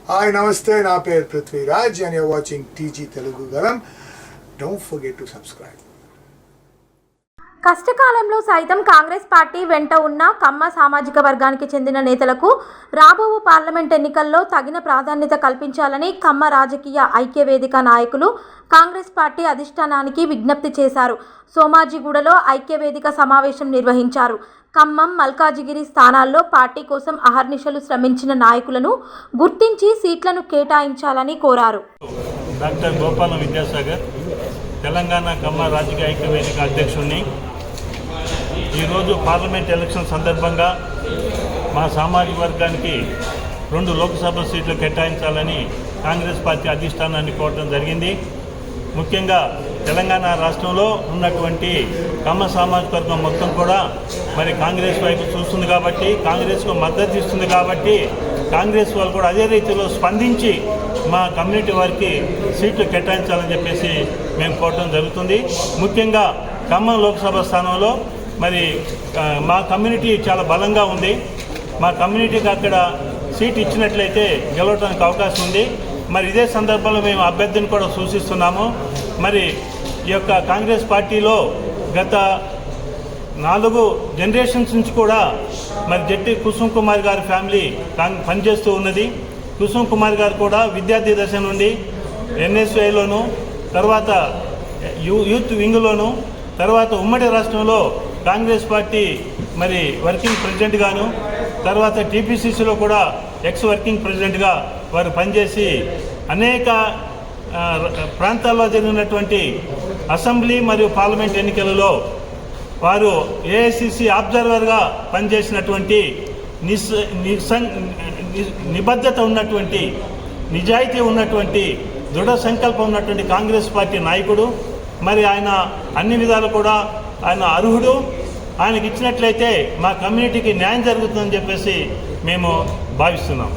Hi నమస్తే, నా పేరు Prithviraj and you're watching TG Telugu Galam. Don't forget to subscribe. కష్టకాలంలో సైతం కాంగ్రెస్ పార్టీ వెంట ఉన్న కమ్మ సామాజిక వర్గానికి చెందిన నేతలకు రాబో పార్లమెంట్ ఎన్నికల్లో తగిన ప్రాధాన్యత కల్పించాలని కమ్మ రాజకీయ ఐక్యవేదిక నాయకులు కాంగ్రెస్ పార్టీ అధిష్టానానికి విజ్ఞప్తి చేశారు. సోమాజిగూడలో ఐక్యవేదిక సమావేశం నిర్వహించారు. ఖమ్మం, మల్కాజిగిరి స్థానాల్లో పార్టీ కోసం అహర్నిశలు శ్రమించిన నాయకులను గుర్తించి సీట్లను కేటాయించాలని కోరారు. డాక్టర్ గోపాల విద్యాసాగర్, తెలంగాణ కమ్మ రాజకీయ ఐక్యవేదిక అధ్యక్షుడిని. ఈరోజు పార్లమెంట్ ఎలక్షన్ సందర్భంగా మా సామాజిక వర్గానికి 2 లోక్సభ సీట్లు కేటాయించాలని కాంగ్రెస్ పార్టీ అధిష్టానాన్ని కోరడం జరిగింది. ముఖ్యంగా తెలంగాణ రాష్ట్రంలో ఉన్నటువంటి కమ్మ సామాజిక వర్గం మొత్తం కూడా మరి కాంగ్రెస్ వైపు చూస్తుంది కాబట్టి, కాంగ్రెస్కు మద్దతు ఇస్తుంది కాబట్టి కాంగ్రెస్ వాళ్ళు కూడా అదే రీతిలో స్పందించి మా కమ్యూనిటీ వారికి సీట్లు కేటాయించాలని చెప్పేసి మేము కోరడం జరుగుతుంది. ముఖ్యంగా ఖమ్మం లోక్సభ స్థానంలో మరి మా కమ్యూనిటీ చాలా బలంగా ఉంది. మా కమ్యూనిటీకి అక్కడ సీట్ ఇచ్చినట్లయితే గెలవడానికి అవకాశం ఉంది. మరి ఇదే సందర్భంలో మేము అభ్యర్థిని కూడా సూచిస్తున్నాము. మరి ఈ యొక్క కాంగ్రెస్ పార్టీలో గత 4 జనరేషన్స్ నుంచి కూడా మరి జట్టి కుసుమ్ కుమార్ గారి ఫ్యామిలీ పనిచేస్తూ ఉన్నది. కుసుమ్ కుమార్ గారు కూడా విద్యార్థి దశ నుండి NSYలోను, తర్వాత యూత్ వింగ్లోను, తర్వాత ఉమ్మడి రాష్ట్రంలో కాంగ్రెస్ పార్టీ మరి వర్కింగ్ ప్రెసిడెంట్గాను, తర్వాత TPCCలో కూడా వర్కింగ్ ప్రెసిడెంట్గా వారు పనిచేసి అనేక ప్రాంతాల్లో జరిగినటువంటి అసెంబ్లీ మరియు పార్లమెంట్ ఎన్నికలలో వారు AICC అబ్జర్వర్గా పనిచేసినటువంటి నిబద్ధత ఉన్నటువంటి, నిజాయితీ ఉన్నటువంటి, దృఢ సంకల్పం ఉన్నటువంటి కాంగ్రెస్ పార్టీ నాయకుడు. మరి ఆయన అన్ని విధాలు కూడా ఆయన అర్హుడు. ఆయనకి ఇచ్చినట్లయితే మా కమ్యూనిటీకి న్యాయం జరుగుతుందని చెప్పేసి మేము భావిస్తున్నాం.